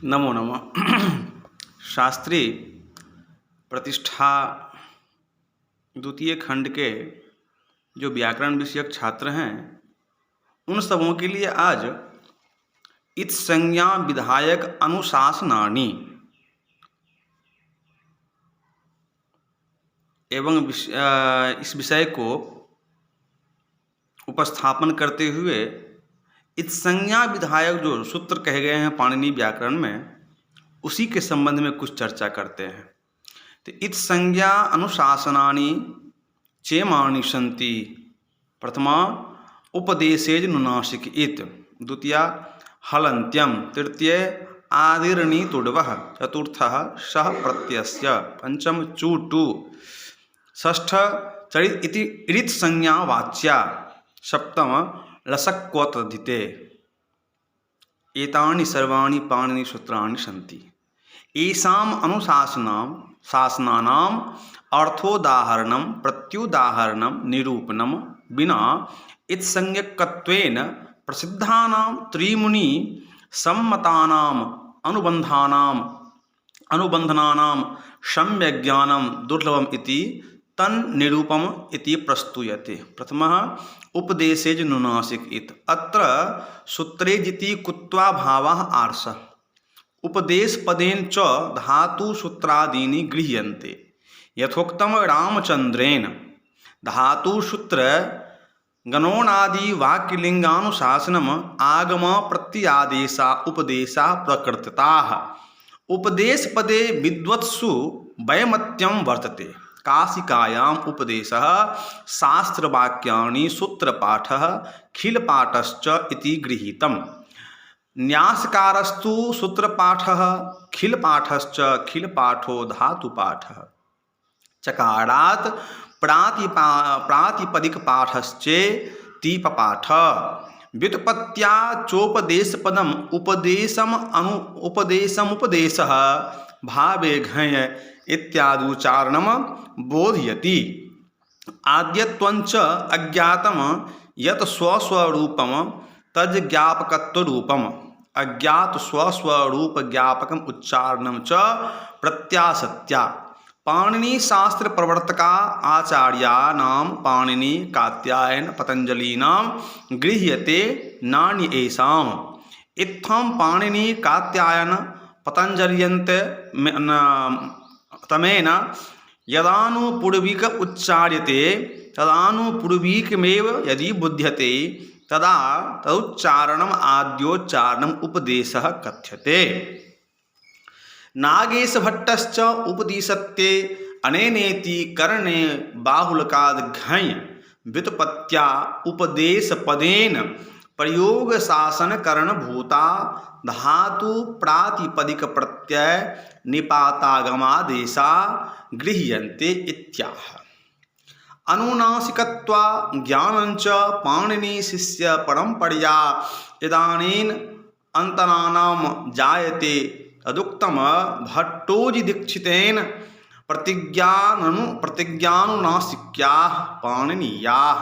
नमो नमः। शास्त्री प्रतिष्ठा द्वितीय खंड के जो व्याकरण विषयक छात्र हैं उन सबों के लिए आज इत संज्ञा विधायक अनुशासनानि एवं इस विषय को उपस्थापन करते हुए इत संज्ञा विधायक जो सूत्र कहे गए हैं पाणिनि व्याकरण में, उसी के संबंध में कुछ चर्चा करते हैं। तो इत संज्ञा अनुशासनानि चेमानि सन्ति। प्रथमा उपदेशेज नुनासिक इत, द्वितीया हलन्त्यम, तृतीय आदिर्णी तुडवः, चतुर्थः सह प्रत्ययस्य, पंचम चूटु, षष्ठ चरित इति इरित संज्ञा वाच्या, सप्तम लसक्वतधिते। एतानि सर्वाणि पाणिनि सूत्राणि सन्ति। येषाम् अनुशासनानाम् अर्थोदाहरणं प्रत्युदाहरणं निरूपणं विना इत्संज्ञकत्वेन प्रसिद्धानां त्रिमुनि सम्मतानाम् अनुबन्धनानां सम्यग्ज्ञानं दुर्लभम् इति तन्निरूपम् इति प्रस्तूयते। प्रथमः उपदेशेज नुनासिक इत। अत्र सूत्रे जिति कुत्वा भावः आर्षः। उपदेश पदेन च धातु सूत्रादीनि गृह्यन्ते। यथोक्तम रामचंद्रेण धातु सूत्र गणोनादि वाक्यलिंगानुशासनम आगम प्रत्यादेशा उपदेशा प्रकृतिताः। उपदेश पदे विद्वत्सु वैमत्यं वर्तते। काशिकायाम् उपदेशः शास्त्रवाक्यानि सूत्रपाठः खिलपाठश्च इति गृहीतम्। न्यासकारस्तु सूत्रपाठः खिलपाठश्च खिलपाठो धातुपाठः। चकारात् प्रातिपदिकपाठश्चेतीपपाठ। व्युत्पत्त्या चोपदेशपदम् उपदेशमुपदेशः भावे घञ इत्यादुच्चारणं बोधयति। आद्यत्वञ्च अज्ञातं यत् स्वस्वरूपं तज्ज्ञापकत्वरूपम्। अज्ञात स्वस्वरूप ज्ञापकम् उच्चारणं च प्रत्यासत्या। पाणिनि शास्त्र प्रवर्तका आचार्याणां पाणिनि कात्यायन पतंजलीनां गृह्यते नान्येषाम्। इत्थं पाणिनि कात्यायन पतंजल्यन्त तमेन यदानुपूर्विक उच्चार्यते तदानुपूर्विकमेव यदि बुध्यते तदा तदुच्चारणम् आद्योच्चारणम् उपदेशः कथ्यते। नागेशभट्टश्च उपदिशत्ते अनेनेति करणे बाहुलकाद् घञ व्युत्पत्त्या उपदेशपदेन प्रयोगशासनकरणभूता धातु प्रातिपदिक प्रत्यय निपातागमादेशा गृह्यन्ते इत्याह। अनुनासिकत्वा ज्ञानञ्च पाणिनि शिष्य परम्परया इदानीं अन्तराणां जायते तदुक्तम भट्टोजिदीक्षितेन प्रतिज्ञानुनासिक्याः पाणिनीयाः।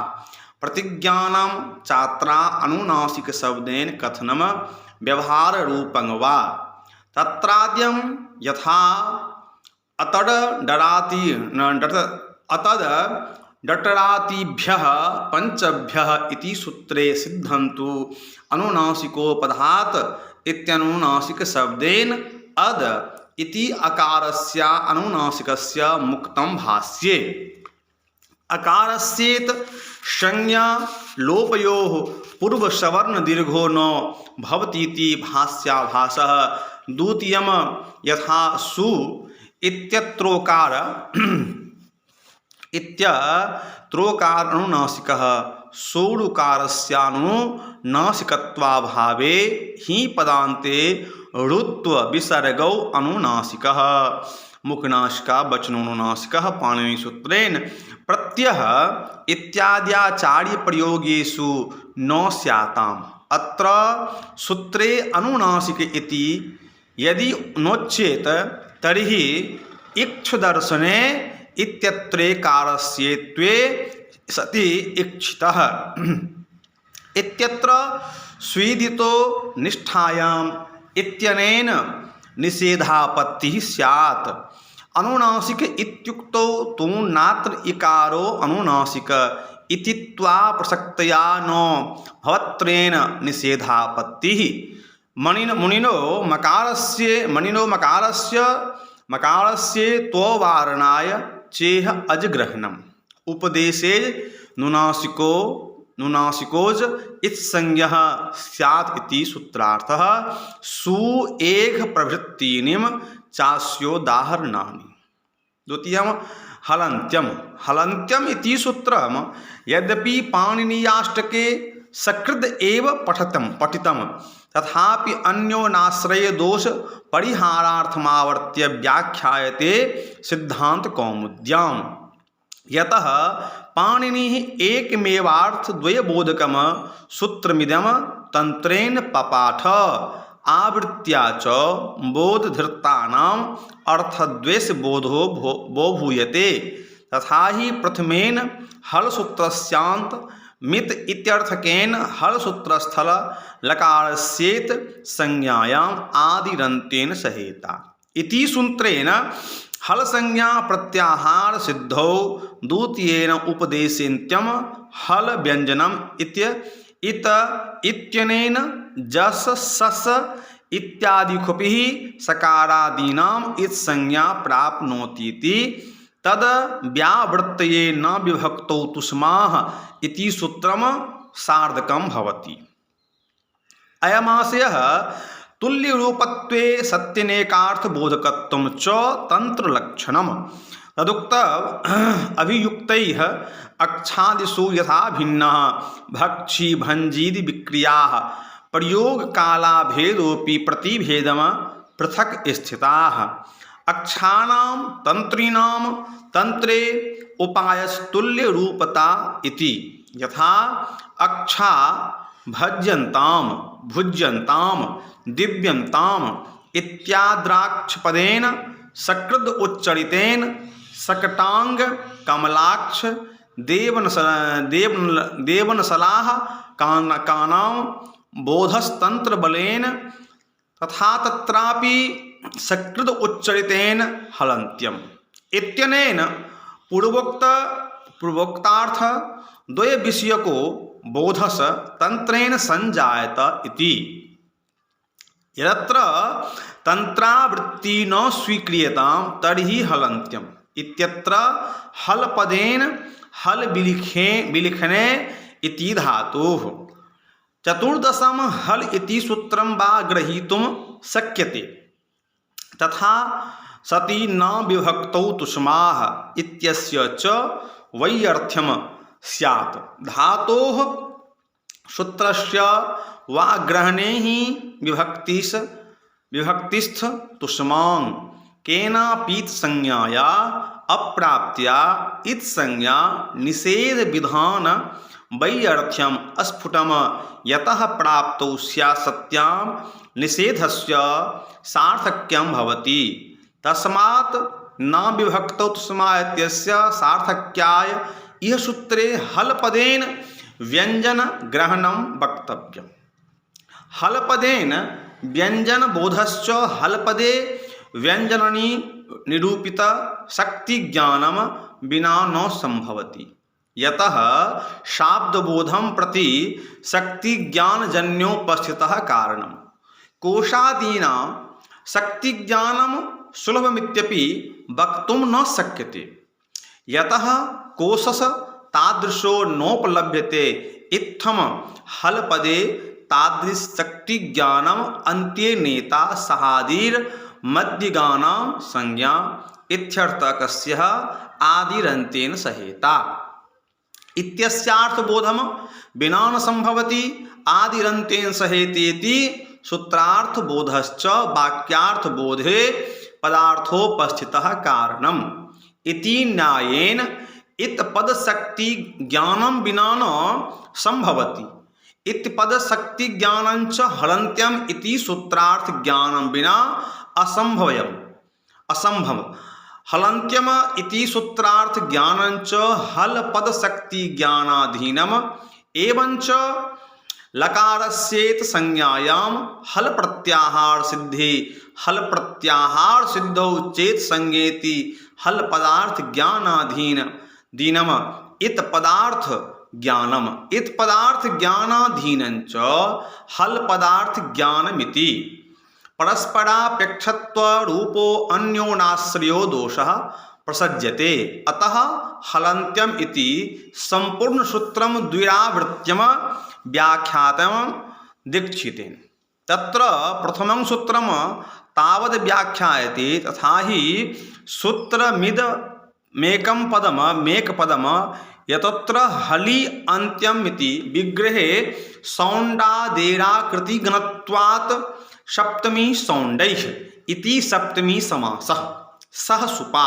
प्रतिज्ञानं छात्रा अनुनासिक शब्देन कथनं व्यवहार रूपं वा। तत्राद्यं यथा अतड डटरातिभ्यः पंचभ्यः इति सूत्रे सिद्धन्तु अनुनासिकोपधात् इत्यनुनासिक शब्देन अद इति अकारस्य अनुनासिकस्य मुक्तं भाष्ये। अकारस्येत संज्ञा लोपयोः पूर्वसवर्ण दीर्घो न भवतीति भाष्याभासः। द्वितीयं यथा सु इत्यत्रोकार अनुनासिकः सोडुकारस्यानुनासिकत्वाभावे हि पदान्ते ऋत्व विसर्गौ अनुनासिकः। मुखनासिका वचनोनुनासिकः पाणिनि सूत्रेण प्रत्ययः इत्याद्याचार्य प्रयोगेषु न स्याताम्। अत्र सूत्रे अनुनासिक इति यदि नोच्येत तर्हि इक्षुदर्शने इत्यत्रेकारस्येत्वे सति इक्षितः इत्यत्र स्वीदितो निष्ठायाम् इत्यनेन निषेधापत्तिः स्यात्। अनुनासिक इत्युक्तौ तु नात्र इकारो अनुनासिक इतित्वा प्रसक्तया न भवत्वेन निषेधापत्तिः। मुनिनो मकारस्य त्ववारणाय चेह अजग्रहणम् उपदेशे नुनासिकोज इत्संज्ञः स्यात् इति सूत्रार्थः। सु एघ प्रभृतीनिं चास्योदाहरणानि। द्वितीयं हलन्त्यम् इति सूत्रम् यद्यपि पाणिनीयाष्टके सकृद एव पठितं तथापि अन्योनाश्रय दोष परिहारार्थमावर्त्य व्याख्यायते सिद्धान्तकौमुद्याम्। यतः पाणिनिः एकमेवार्थद्वयबोधकं सूत्रमिदं तन्त्रेण पपाठ। आवृत्त्या च बोधधृतानाम् अर्थद्वयबोधो भूयते। तथा हि प्रथमेन हलसूत्रस्यान्त मित इत्यर्थकेन हलसूत्रस्थल लकारस्येत संज्ञायाम् आदिरन्तेन सहेता इति सूत्रेण हलसंज्ञा प्रत्याहार सिद्धौ द्वितीयेन उपदेशेन्त्यं हल व्यञ्जनम् इत्यनेन जस सस इत्यादिकुपिः सकारादीनाम् इत्संज्ञा प्राप्नोतीति। तद व्यावृत्तये न विभक्तौ तुष्माः इति सूत्रम सार्धकं भवति। अयमाशयः तुल्यरूपत्वे सत्यनेकार्थबोधकत्वं च तन्त्रलक्षणम्। तदुक्त अभियुक्तैः अक्षादिषु यथा भिन्नः भक्षी भञ्जीदि विक्रियाः प्रयोगकालाभेदोऽपि प्रतिभेदं पृथक् स्थिताः। अक्षाणां तन्त्रीणां तन्त्रे उपायस्तुल्यरूपता इति। यथा अक्षा भुज्यन्तां दिव्यन्ताम् इत्याद्राक्षपदेन सकृद उच्चरितेन सकटांग कमलाक्ष देवनसलाः कानां बोधस्तंत्रबलेन तथा तत्रापि सकृद उच्चरितेन हलन्त्यम् इत्यनेन पूर्वोक्तार्थ द्वय विषयको बोधस तंत्रेण संजायत इति। यत्र तंत्रावृत्ति न स्वीक्रियतां तर्हि हलन्त्यम् इत्यत्र हलपदेन हल विलिखने इति धातुः। चतुर्दशम हल इति सूत्रं वा ग्रहीतुं शक्यते। तथा सति न विभक्तौ तुष्माः इत्यस्य च वैयर्थ्यं स्यात्। धातोः सूत्रस्य वा ग्रहणे हि विभक्तिस्थ तुष्मां केनापीत संज्ञाया अप्राप्त्या इत संज्ञा निषेध विधान वैयर्थ्यम अस्फुटम यतः प्राप्तौ स्यात् सत्यां निषेधस्य सार्थक्यं भवति। तस्मात् न विभक्तौ तुष्मा इत्यस्य सार्थक्याय इह सूत्रे हलपदेन व्यंजन ग्रहणं वक्तव्यम्। हलपदेन व्यंजन बोधश्च हलपदे व्यंजननी निरूपित शक्ति ज्ञानम बिना न संभवति। यतः शाब्दबोधं प्रति शक्ति ज्ञानजन्योपस्थितः कारणम्। कोशादीनां शक्ति ज्ञानं सुलभमित्यपि वक्तुं न शक्यते। यतः कोशस तादृशो नोपलभ्यते इत्थम हलपदे तादृश शक्ति ज्ञानम अन्त्ये नेता सहादीर मध्यगानां संज्ञा इत्यर्थकस्य आदिरन्तेन सहेता इत्यस्यार्थबोधम विना न संभवति। आदिरन्तेन सहेतेति सूत्रार्थबोधश्च वाक्यार्थबोधे पदार्थोपस्थितः कारणम् इति न्यायेन इत्पदशक्ति ज्ञानं विना न संभवति। इत्पदशक्ति ज्ञानञ्च हलन्त्यम् इति सूत्रार्थ ज्ञानं विना असंभव। हलन्त्यम इति सूत्रार्थ ज्ञानञ्च हल पदशक्ति ज्ञानाधीनम् एवञ्च लकारस्येत संज्ञायाम हल प्रत्याहार सिद्धि हल प्रत्याहार सिद्धौ चेत संज्ञेति हल पदार्थ ज्ञानाधीन दीनम इत पदार्थ ज्ञानम इत पदार्थ ज्ञानाधीनञ्च हल पदार्थ ज्ञानमिति परस्परापेक्षत्व रूपो अन्योनाश्रयो दोषः प्रसज्यते अतः हलन्त्यम इति संपूर्ण सूत्रम द्विरावृत्यम व्याख्यातम दीक्षितेन तत्र प्रथमं सूत्रम तावद् व्याख्यायते तथा हि सूत्रमिद मेकं पदम मेकपदम यतत्र हलि अन्त्यम इति विग्रहे सौण्डादेराकृतिगणत्वात् सप्तमी सौण्डैः इति सप्तमी समासः सह सुपा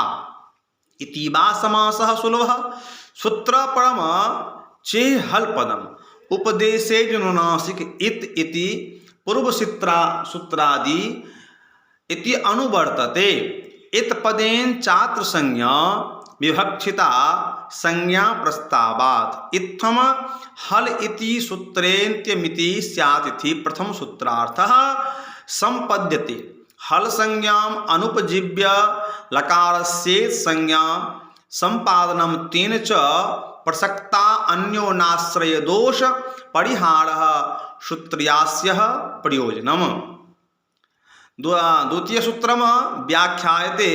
इति वा समासः सुलभः सूत्रपरम चेहल पदम उपदेशे जनुनासिक इत इति पूर्वसूत्रादि इति अनुवर्तते इत पदेन चात्र संज्ञा विवक्षिता संज्ञा प्रस्तावात् इत्थम हल इति सूत्रेन्त्यमिति स्यात् इति प्रथम सूत्रार्थः संपद्यते हल संज्ञाम अनुपजीव्य लकारस्य संज्ञा संपादनम तेन च प्रसक्ता अन्योनाश्रय दोष परिहारः सूत्र्यास्यः प्रयोजनम द्वितीय सूत्रम व्याख्यायते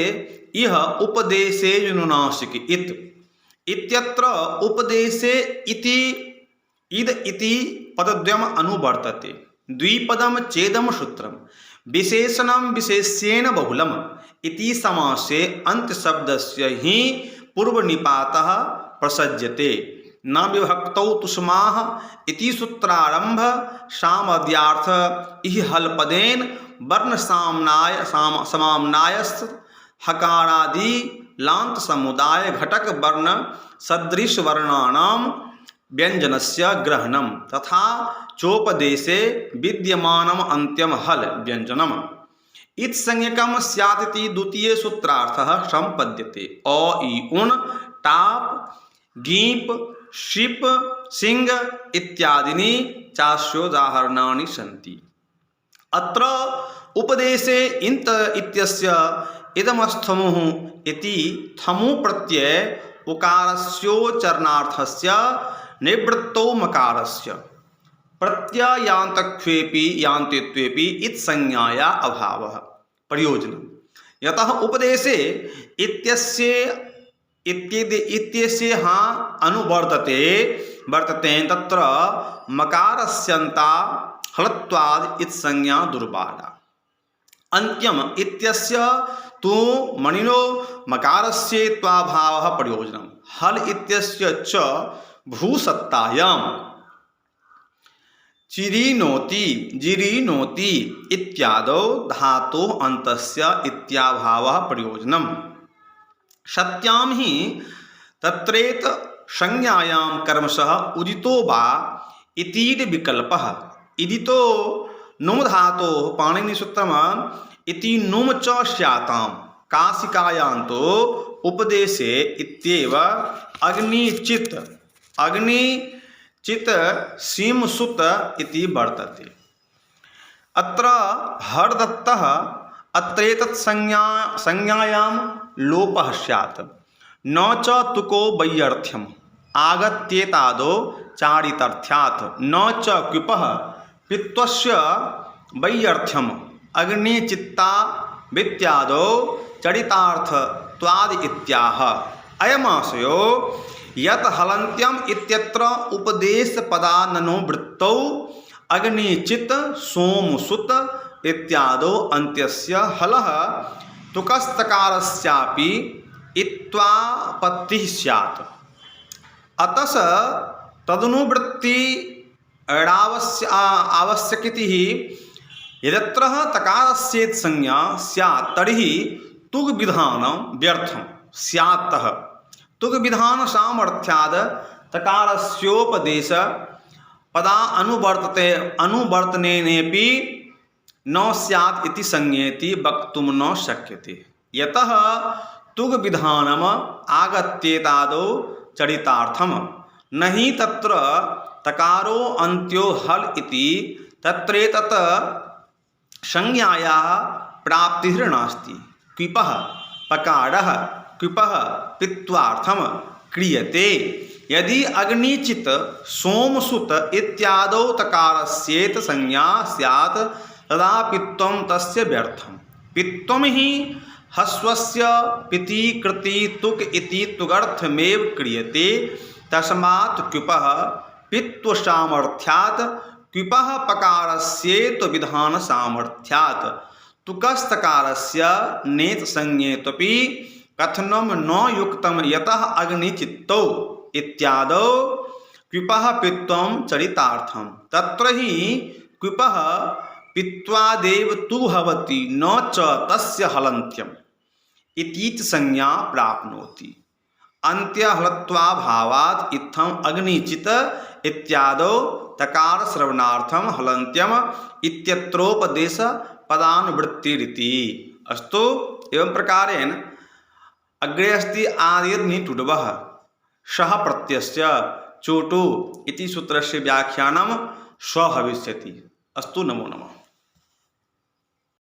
इह उपदेशे नुनासिक इत्यत्र उपदेशे इति इद इति पदद्वयम् अनुवर्तते द्विपदम चेदम सूत्रम विशेषणं विशेष्येन बहुलम इति समासे अंत्यशब्दस्य हि पूर्वनिपातः प्रसज्यते न विभक्तौ तुष्माः इति सूत्रारंभ सामद्यार्थ इह हलपदेन वर्ण समाम्नायस् हकारादि लांत समुदाय घटक वर्ण सदृश वर्णानां व्यंजनस्य ग्रहणम तथा चोपदेशे विद्यमानम अन्त्यम हल व्यंजनम इत संज्ञकम स्यादिति द्वितीय सूत्रार्थः संपद्यते अ इ उन टाप गीप शिप सिंह इत्यादीनि चास्योदाहरणानि सन्ति अत्र उपदेशे इंत इत्यस्य इदमस्थमुः इति थमु प्रत्यय उकारस्योच्चारणार्थस्य निवृत्तौ मकारस्य प्रत्ययान्तत्वेपि यान्तित्वेपि इत संज्ञाया अभावः प्रयोजनम् यतः उपदेशे इत्यस्य हाँ अनुवर्तते वर्तते तत्र मकारस्यन्ता हलत्वाद् इत संज्ञा दुर्बाला अन्त्यम इत्यस्य तु मणिनो मकारस्येत्वाभावः प्रयोजनम् हल इत्यस्य च भूसत्तायां चिरीनोति जिरीनोति इत्यादौ धातो अंतस्य इत्याभावः प्रयोजनम् सत्यां हि तत्रेत संज्ञायां कर्मशः उदितो वा इतीड विकल्पः इदितो नुम धातो पाणिनिसूत्रम इति नुम च स्यातां काशिकायान्तो उपदेशे इत्येव अग्निचित सीमसुत इति वर्तते अत्र हरदत्तः अत्रेतत् संज्ञायां लोपः स्यात् न च तुको वैयर्थ्यम् आगत्येतादो चारितर्थ्यात् न च क्विपः पित्वस्य वैयर्थ्यम् अग्निचित्ता वित्यादो चरितार्थत्वादि इत्याह अयमाशयो यत हलन्त्यम इत्यत्र उपदेश पदाननो वृत्तौ अग्निचित सोमसुत इत्यादो अन्त्यस्य हलः तुकस्तकारस्यापि इत्वापत्तिः स्यात् अतस तदनुवृत्ति आवश्यकिति यदत्र तकारस्येत् संज्ञा स्यात् तर्हि तुग विधानं व्यर्थं स्यात्तः तुग विधान सामर्थ्याद तकारस्योपदेश पदा अनुवर्तनेनेपि न स्यात् इति संज्ञेति वक्तुं न शक्यते यतः तुग विधानम आगत्येतादौ चरितार्थम नहि तत्र तकारो अन्त्यो हल इति तत्रेतत् संज्ञायाः प्राप्तिर्नास्ति। क्विपः पकारः क्विपः पित्वार्थम क्रियते। यदि अग्निचित सोमसुत इत्यादौ तकारस्येत संज्ञा स्यात् तदा पित्वं तस्य व्यर्थम्। पित्वं हि ह्रस्वस्य पिति कृति तुक इति तुगर्थमेव क्रियते। तस्मात् क्विपः पित्वसामर्थ्यात् क्विपः पकारस्येत विधान सामर्थ्यात् तुकस्तकारस्य नेत संज्ञेत्वपि कथनं न युक्तं यतः अग्निचित्तौ इत्यादौ क्विपः पित्वं चरितार्थं तत्र हि क्विपः पित्वादेव तु भवति न च तस्य हलन्त्यम् इतीत संज्ञा प्राप्नोति। अन्त्यहलत्वाभावात् इत्थम् अग्निचित इत्यादौ तकार श्रवणार्थम हलन्त्यम इत्यत्रोपदेश पदानुवृत्तिरिति। अस्तु एवं प्रकारेण अग्रे अस्ति आदिर्निटुडवः सह प्रत्ययस्य चोटु इति सूत्रस्य व्याख्यानं स भविष्यति। अस्तु नमो नमः।